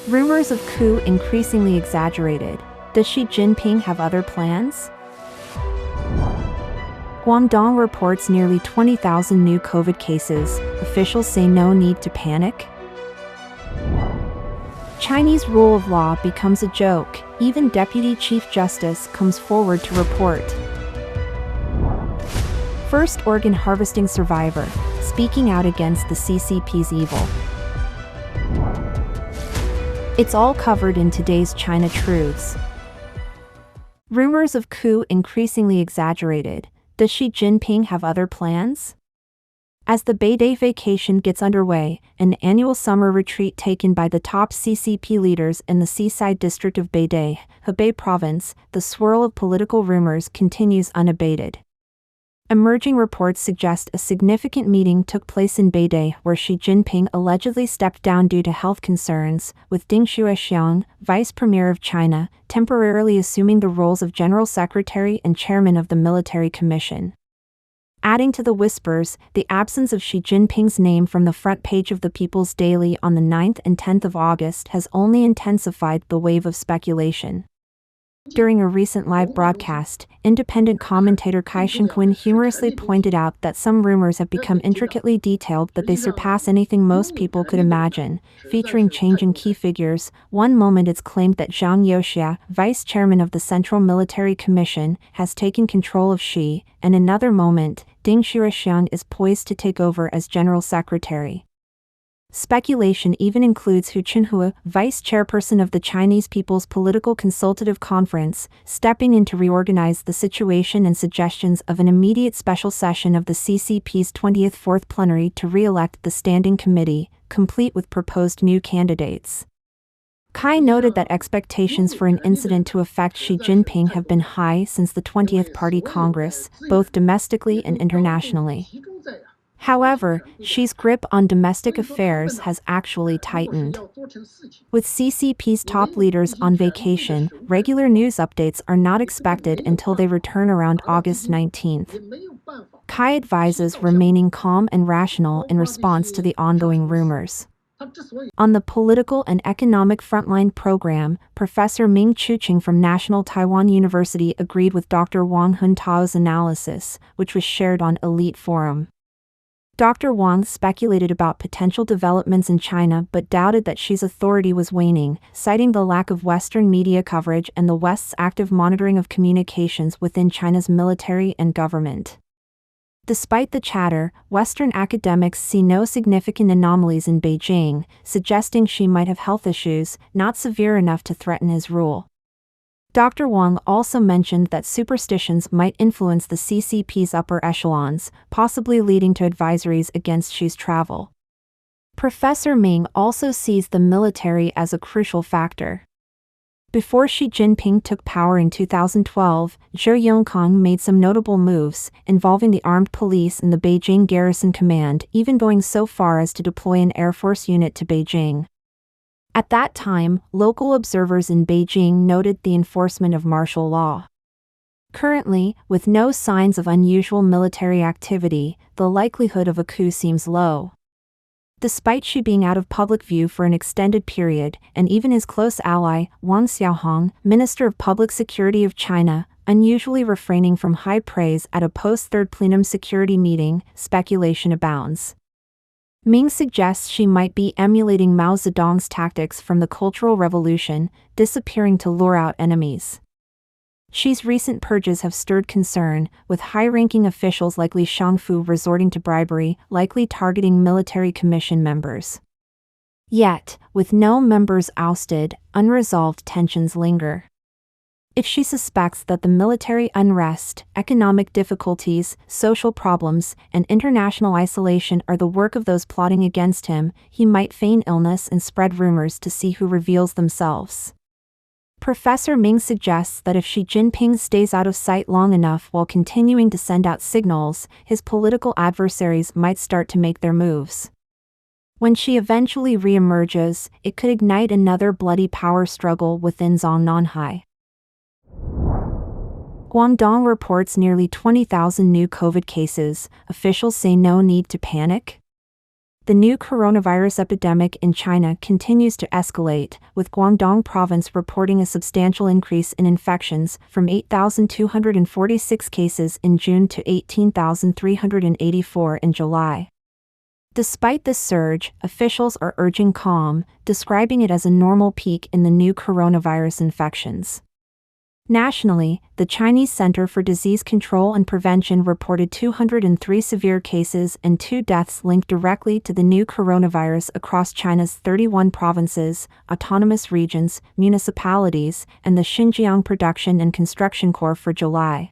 Rumors of coup increasingly exaggerated. Does Xi Jinping have other plans? Guangdong reports nearly 20,000 new COVID cases. Officials say no need to panic. Chinese rule of law becomes a joke. Even Deputy Chief Justice comes forward to report. First organ harvesting survivor, speaking out against the CCP's evil. It's all covered in today's China Truths. Rumors of coup increasingly exaggerated. Does Xi Jinping have other plans? As the Beidai vacation gets underway, an annual summer retreat taken by the top CCP leaders in the seaside district of Beidai, Hebei province, the swirl of political rumors continues unabated. Emerging reports suggest a significant meeting took place in Beidai where Xi Jinping allegedly stepped down due to health concerns, with Deng Xuexiang, Vice Premier of China, temporarily assuming the roles of General Secretary and Chairman of the Military Commission. Adding to the whispers, the absence of Xi Jinping's name from the front page of the People's Daily on the 9th and 10th of August has only intensified the wave of speculation. During a recent live broadcast, independent commentator Kai Shenquin humorously pointed out that some rumors have become intricately detailed that they surpass anything most people could imagine, featuring changing key figures. One moment it's claimed that Zhang Youxia, vice chairman of the Central Military Commission, has taken control of Xi, and another moment, Deng Xuexiang is poised to take over as general secretary. Speculation even includes Hu Qinhua, vice chairperson of the Chinese People's Political Consultative Conference, stepping in to reorganize the situation, and suggestions of an immediate special session of the CCP's 20th Fourth Plenary to re-elect the Standing Committee, complete with proposed new candidates. Kai noted that expectations for an incident to affect Xi Jinping have been high since the 20th Party Congress, both domestically and internationally. However, Xi's grip on domestic affairs has actually tightened. With CCP's top leaders on vacation, regular news updates are not expected until they return around August 19th. Kai advises remaining calm and rational in response to the ongoing rumors. On the political and economic frontline program, Professor Ming Chuqing from National Taiwan University agreed with Dr. Wang Huntao's analysis, which was shared on Elite Forum. Dr. Wang speculated about potential developments in China but doubted that Xi's authority was waning, citing the lack of Western media coverage and the West's active monitoring of communications within China's military and government. Despite the chatter, Western academics see no significant anomalies in Beijing, suggesting Xi might have health issues, not severe enough to threaten his rule. Dr. Wang also mentioned that superstitions might influence the CCP's upper echelons, possibly leading to advisories against Xi's travel. Professor Ming also sees the military as a crucial factor. Before Xi Jinping took power in 2012, Zhou Yongkang made some notable moves, involving the armed police and the Beijing Garrison Command, even going so far as to deploy an Air Force unit to Beijing. At that time, local observers in Beijing noted the enforcement of martial law. Currently, with no signs of unusual military activity, the likelihood of a coup seems low. Despite Xi being out of public view for an extended period, and even his close ally, Wang Xiaohong, Minister of Public Security of China, unusually refraining from high praise at a post-Third Plenum Security meeting, speculation abounds. Ming suggests Xi might be emulating Mao Zedong's tactics from the Cultural Revolution, disappearing to lure out enemies. Xi's recent purges have stirred concern, with high-ranking officials like Li Shangfu resorting to bribery, likely targeting military commission members. Yet, with no members ousted, unresolved tensions linger. If Xi suspects that the military unrest, economic difficulties, social problems, and international isolation are the work of those plotting against him, he might feign illness and spread rumors to see who reveals themselves. Professor Ming suggests that if Xi Jinping stays out of sight long enough while continuing to send out signals, his political adversaries might start to make their moves. When Xi eventually re-emerges, it could ignite another bloody power struggle within Zhongnanhai. Guangdong reports nearly 20,000 new COVID cases. Officials say no need to panic. The new coronavirus epidemic in China continues to escalate, with Guangdong province reporting a substantial increase in infections from 8,246 cases in June to 18,384 in July. Despite this surge, officials are urging calm, describing it as a normal peak in the new coronavirus infections. Nationally, the Chinese Center for Disease Control and Prevention reported 203 severe cases and 2 deaths linked directly to the new coronavirus across China's 31 provinces, autonomous regions, municipalities, and the Xinjiang Production and Construction Corps for July.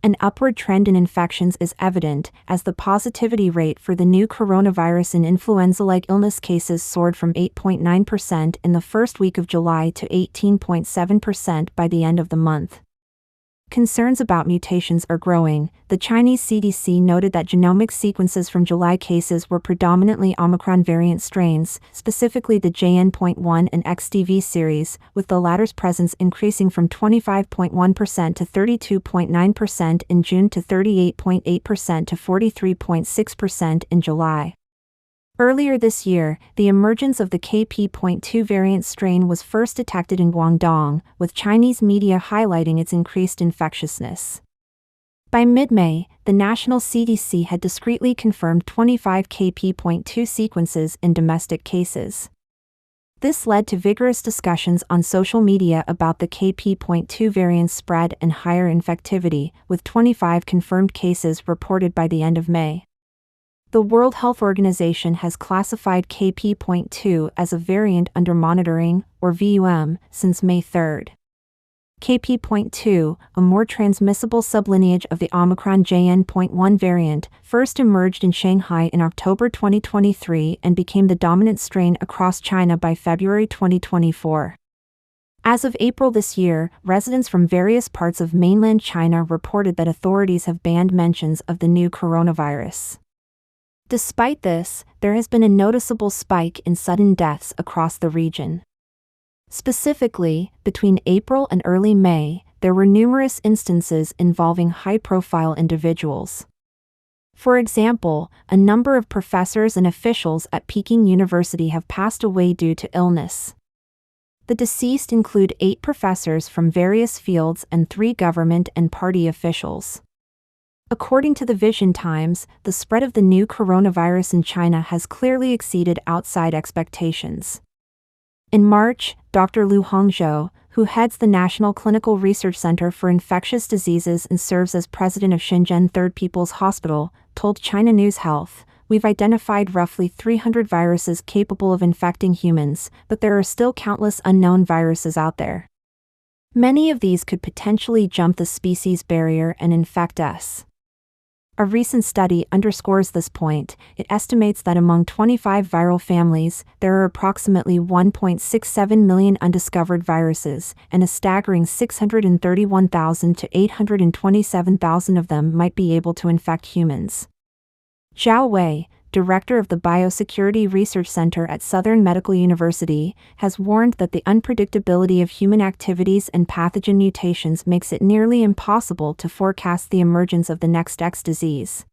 An upward trend in infections is evident, as the positivity rate for the new coronavirus in influenza-like illness cases soared from 8.9% in the first week of July to 18.7% by the end of the month. Concerns about mutations are growing. The Chinese CDC noted that genomic sequences from July cases were predominantly Omicron variant strains, specifically the JN.1 and XDV series, with the latter's presence increasing from 25.1% to 32.9% in June to 38.8% to 43.6% in July. Earlier this year, the emergence of the KP.2 variant strain was first detected in Guangdong, with Chinese media highlighting its increased infectiousness. By mid-May, the national CDC had discreetly confirmed 25 KP.2 sequences in domestic cases. This led to vigorous discussions on social media about the KP.2 variant's spread and higher infectivity, with 25 confirmed cases reported by the end of May. The World Health Organization has classified KP.2 as a variant under monitoring, or VUM, since May 3. KP.2, a more transmissible sublineage of the Omicron JN.1 variant, first emerged in Shanghai in October 2023 and became the dominant strain across China by February 2024. As of April this year, residents from various parts of mainland China reported that authorities have banned mentions of the new coronavirus. Despite this, there has been a noticeable spike in sudden deaths across the region. Specifically, between April and early May, there were numerous instances involving high-profile individuals. For example, a number of professors and officials at Peking University have passed away due to illness. The deceased include 8 professors from various fields and 3 government and party officials. According to the Vision Times, the spread of the new coronavirus in China has clearly exceeded outside expectations. In March, Dr. Lu Hongzhou, who heads the National Clinical Research Center for Infectious Diseases and serves as president of Shenzhen Third People's Hospital, told China News Health, "We've identified roughly 300 viruses capable of infecting humans, but there are still countless unknown viruses out there. Many of these could potentially jump the species barrier and infect us." A recent study underscores this point. It estimates that among 25 viral families, there are approximately 1.67 million undiscovered viruses, and a staggering 631,000 to 827,000 of them might be able to infect humans. Zhao Wei, director of the Biosecurity Research Center at Southern Medical University, has warned that the unpredictability of human activities and pathogen mutations makes it nearly impossible to forecast the emergence of the next X disease.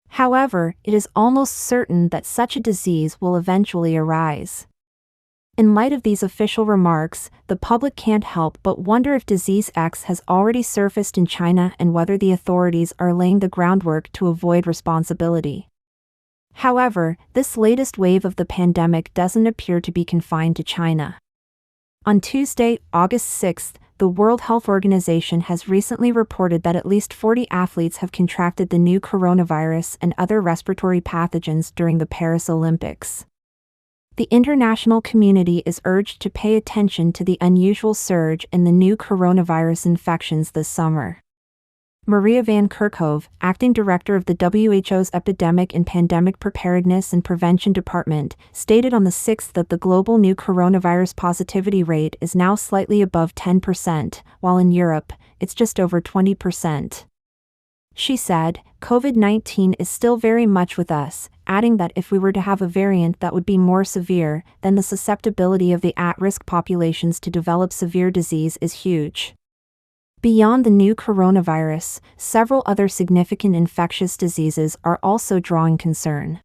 However, it is almost certain that such a disease will eventually arise. In light of these official remarks, the public can't help but wonder if disease X has already surfaced in China and whether the authorities are laying the groundwork to avoid responsibility. However, this latest wave of the pandemic doesn't appear to be confined to China. On Tuesday, August 6, the World Health Organization has recently reported that at least 40 athletes have contracted the new coronavirus and other respiratory pathogens during the Paris Olympics. The international community is urged to pay attention to the unusual surge in the new coronavirus infections this summer. Maria Van Kerkhove, acting director of the WHO's Epidemic and Pandemic Preparedness and Prevention Department, stated on the 6th that the global new coronavirus positivity rate is now slightly above 10%, while in Europe, it's just over 20%. She said, "COVID-19 is still very much with us," adding that if we were to have a variant that would be more severe, then the susceptibility of the at-risk populations to develop severe disease is huge. Beyond the new coronavirus, several other significant infectious diseases are also drawing concern.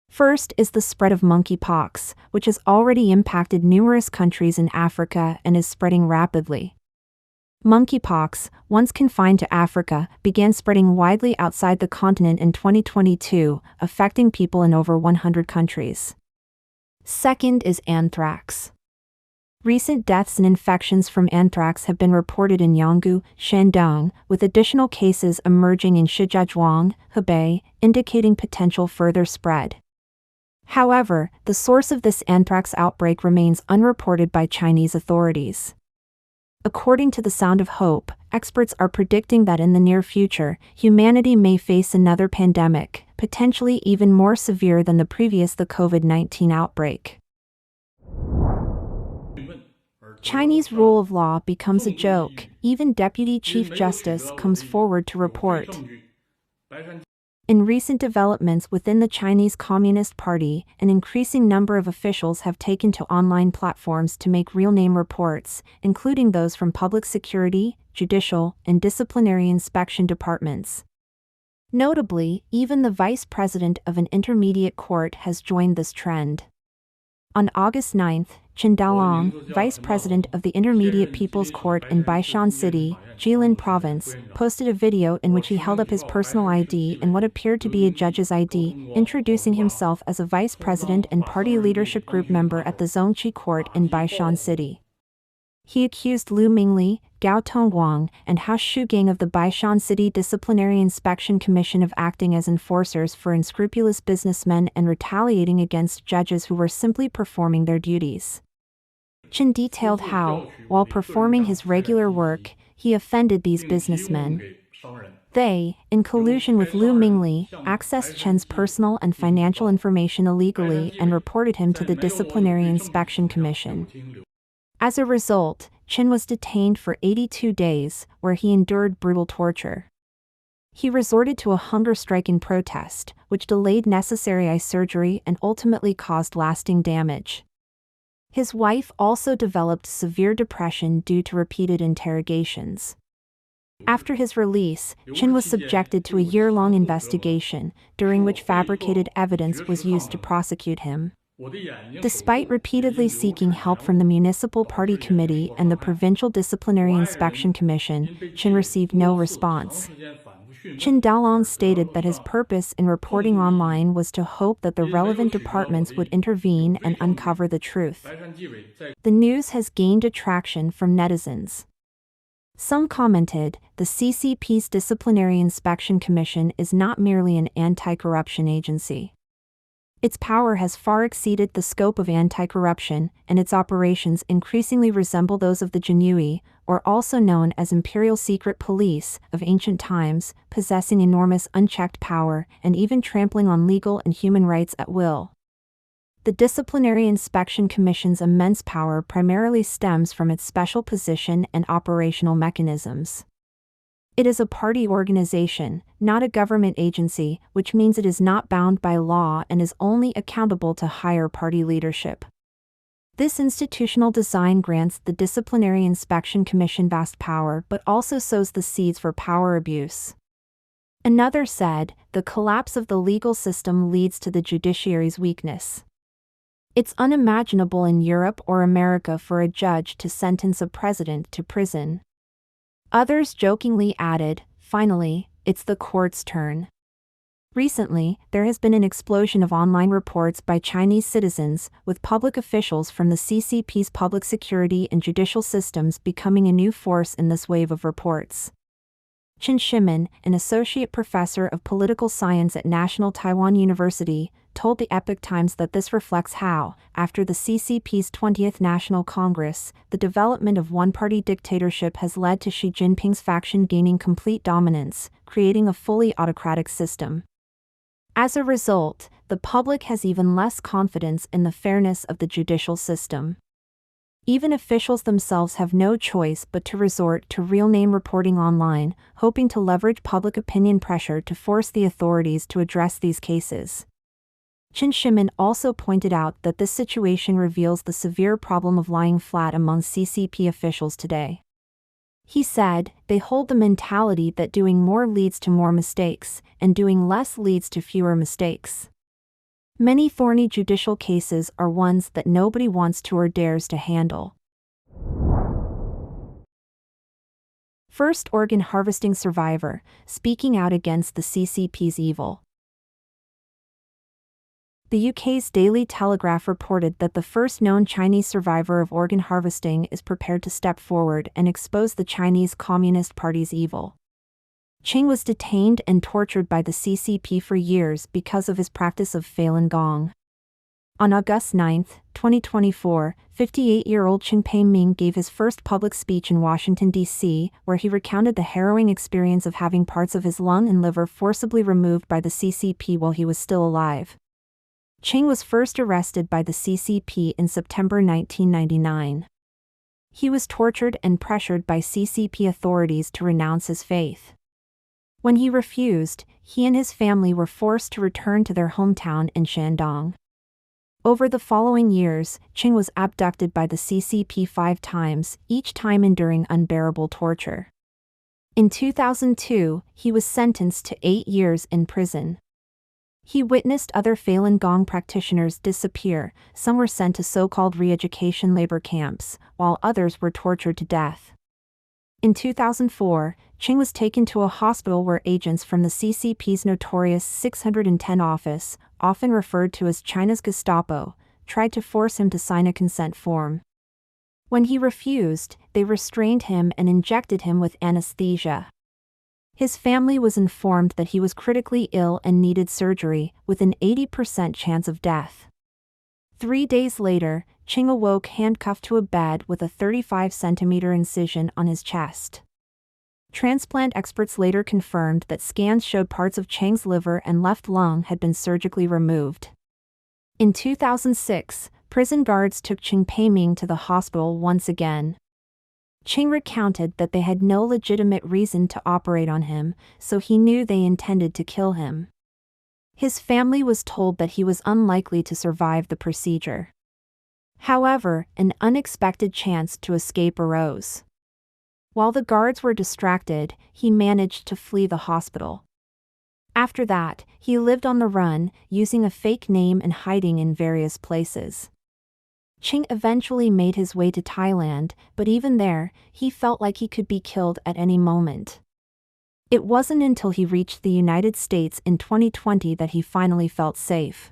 First is the spread of monkeypox, which has already impacted numerous countries in Africa and is spreading rapidly. Monkeypox, once confined to Africa, began spreading widely outside the continent in 2022, affecting people in over 100 countries. Second is anthrax. Recent deaths and infections from anthrax have been reported in Yanggu, Shandong, with additional cases emerging in Shijiazhuang, Hebei, indicating potential further spread. However, the source of this anthrax outbreak remains unreported by Chinese authorities. According to the Sound of Hope, experts are predicting that in the near future, humanity may face another pandemic, potentially even more severe than the previous COVID-19 outbreak. Chinese rule of law becomes a joke. Even Deputy Chief Justice comes forward to report. In recent developments within the Chinese Communist Party, an increasing number of officials have taken to online platforms to make real-name reports, including those from public security, judicial, and disciplinary inspection departments. Notably, even the vice president of an intermediate court has joined this trend. On August 9, Chen Daolong, vice president of the Intermediate People's Court in Baishan City, Jilin Province, posted a video in which he held up his personal ID and what appeared to be a judge's ID, introducing himself as a vice president and party leadership group member at the Zongqi Court in Baishan City. He accused Lu Mingli, Gao Tongguang, and Hao Shugang of the Baishan City Disciplinary Inspection Commission of acting as enforcers for unscrupulous businessmen and retaliating against judges who were simply performing their duties. Chen detailed how, while performing his regular work, he offended these businessmen. They, in collusion with Lu Mingli, accessed Chen's personal and financial information illegally and reported him to the Disciplinary Inspection Commission. As a result, Chen was detained for 82 days, where he endured brutal torture. He resorted to a hunger strike in protest, which delayed necessary eye surgery and ultimately caused lasting damage. His wife also developed severe depression due to repeated interrogations. After his release, Chen was subjected to a year-long investigation, during which fabricated evidence was used to prosecute him. Despite repeatedly seeking help from the Municipal Party Committee and the Provincial Disciplinary Inspection Commission, Chen received no response. Chen Daolong stated that his purpose in reporting online was to hope that the relevant departments would intervene and uncover the truth. The news has gained attraction from netizens. Some commented, the CCP's Disciplinary Inspection Commission is not merely an anti-corruption agency. Its power has far exceeded the scope of anti-corruption, and its operations increasingly resemble those of the Jinui, or also known as Imperial Secret Police, of ancient times, possessing enormous unchecked power and even trampling on legal and human rights at will. The Disciplinary Inspection Commission's immense power primarily stems from its special position and operational mechanisms. It is a party organization, not a government agency, which means it is not bound by law and is only accountable to higher party leadership. This institutional design grants the Disciplinary Inspection Commission vast power but also sows the seeds for power abuse. Another said, the collapse of the legal system leads to the judiciary's weakness. It's unimaginable in Europe or America for a judge to sentence a president to prison. Others jokingly added, finally, it's the court's turn. Recently, there has been an explosion of online reports by Chinese citizens, with public officials from the CCP's public security and judicial systems becoming a new force in this wave of reports. Chen Shimin, an associate professor of political science at National Taiwan University, told the Epoch Times that this reflects how, after the CCP's 20th National Congress, the development of one-party dictatorship has led to Xi Jinping's faction gaining complete dominance, creating a fully autocratic system. As a result, the public has even less confidence in the fairness of the judicial system. Even officials themselves have no choice but to resort to real-name reporting online, hoping to leverage public opinion pressure to force the authorities to address these cases. Chen Shimin also pointed out that this situation reveals the severe problem of lying flat among CCP officials today. He said, they hold the mentality that doing more leads to more mistakes, and doing less leads to fewer mistakes. Many thorny judicial cases are ones that nobody wants to or dares to handle. First organ harvesting survivor, speaking out against the CCP's evil. The UK's Daily Telegraph reported that the first known Chinese survivor of organ harvesting is prepared to step forward and expose the Chinese Communist Party's evil. Qing was detained and tortured by the CCP for years because of his practice of Falun Gong. On August 9, 2024, 58-year-old Qing Peiming gave his first public speech in Washington, D.C., where he recounted the harrowing experience of having parts of his lung and liver forcibly removed by the CCP while he was still alive. Qing was first arrested by the CCP in September 1999. He was tortured and pressured by CCP authorities to renounce his faith. When he refused, he and his family were forced to return to their hometown in Shandong. Over the following years, Qing was abducted by the CCP 5 times, each time enduring unbearable torture. In 2002, he was sentenced to 8 years in prison. He witnessed other Falun Gong practitioners disappear. Some were sent to so-called re-education labor camps, while others were tortured to death. In 2004, Qing was taken to a hospital where agents from the CCP's notorious 610 office, often referred to as China's Gestapo, tried to force him to sign a consent form. When he refused, they restrained him and injected him with anesthesia. His family was informed that he was critically ill and needed surgery, with an 80% chance of death. 3 days later, Qing awoke handcuffed to a bed with a 35-centimeter incision on his chest. Transplant experts later confirmed that scans showed parts of Chang's liver and left lung had been surgically removed. In 2006, prison guards took Qing Peiming to the hospital once again. Qing recounted that they had no legitimate reason to operate on him, so he knew they intended to kill him. His family was told that he was unlikely to survive the procedure. However, an unexpected chance to escape arose. While the guards were distracted, he managed to flee the hospital. After that, he lived on the run, using a fake name and hiding in various places. Qing eventually made his way to Thailand, but even there, he felt like he could be killed at any moment. It wasn't until he reached the United States in 2020 that he finally felt safe.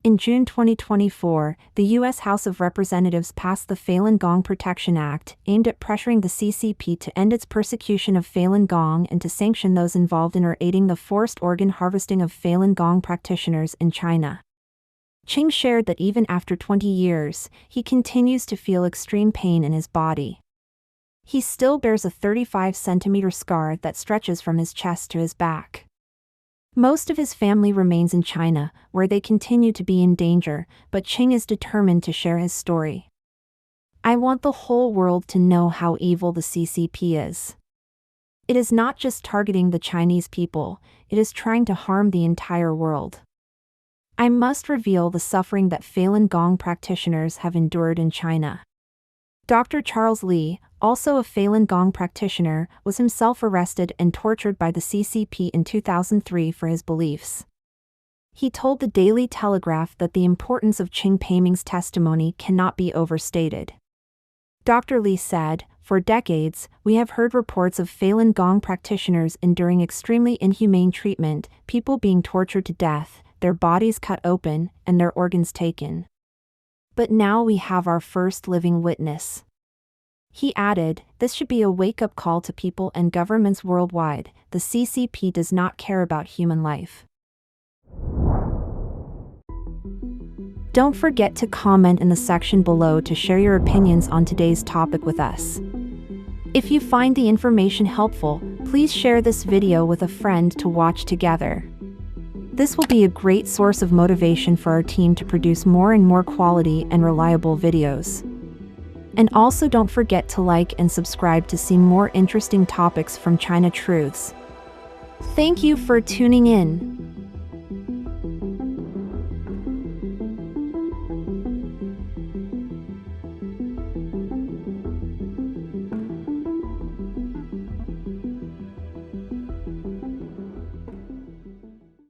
In June 2024, the U.S. House of Representatives passed the Falun Gong Protection Act, aimed at pressuring the CCP to end its persecution of Falun Gong and to sanction those involved in or aiding the forced organ harvesting of Falun Gong practitioners in China. Qing shared that even after 20 years, he continues to feel extreme pain in his body. He still bears a 35-centimeter scar that stretches from his chest to his back. Most of his family remains in China, where they continue to be in danger, but Qing is determined to share his story. I want the whole world to know how evil the CCP is. It is not just targeting the Chinese people, it is trying to harm the entire world. I must reveal the suffering that Falun Gong practitioners have endured in China. Dr. Charles Li, also a Falun Gong practitioner, was himself arrested and tortured by the CCP in 2003 for his beliefs. He told the Daily Telegraph that the importance of Qing Peiming's testimony cannot be overstated. Dr. Li said, "For decades, we have heard reports of Falun Gong practitioners enduring extremely inhumane treatment, people being tortured to death, their bodies cut open, and their organs taken. But now we have our first living witness." He added, "This should be a wake-up call to people and governments worldwide. The CCP does not care about human life." Don't forget to comment in the section below to share your opinions on today's topic with us. If you find the information helpful, please share this video with a friend to watch together. This will be a great source of motivation for our team to produce more and more quality and reliable videos. And also don't forget to like and subscribe to see more interesting topics from China Truths. Thank you for tuning in.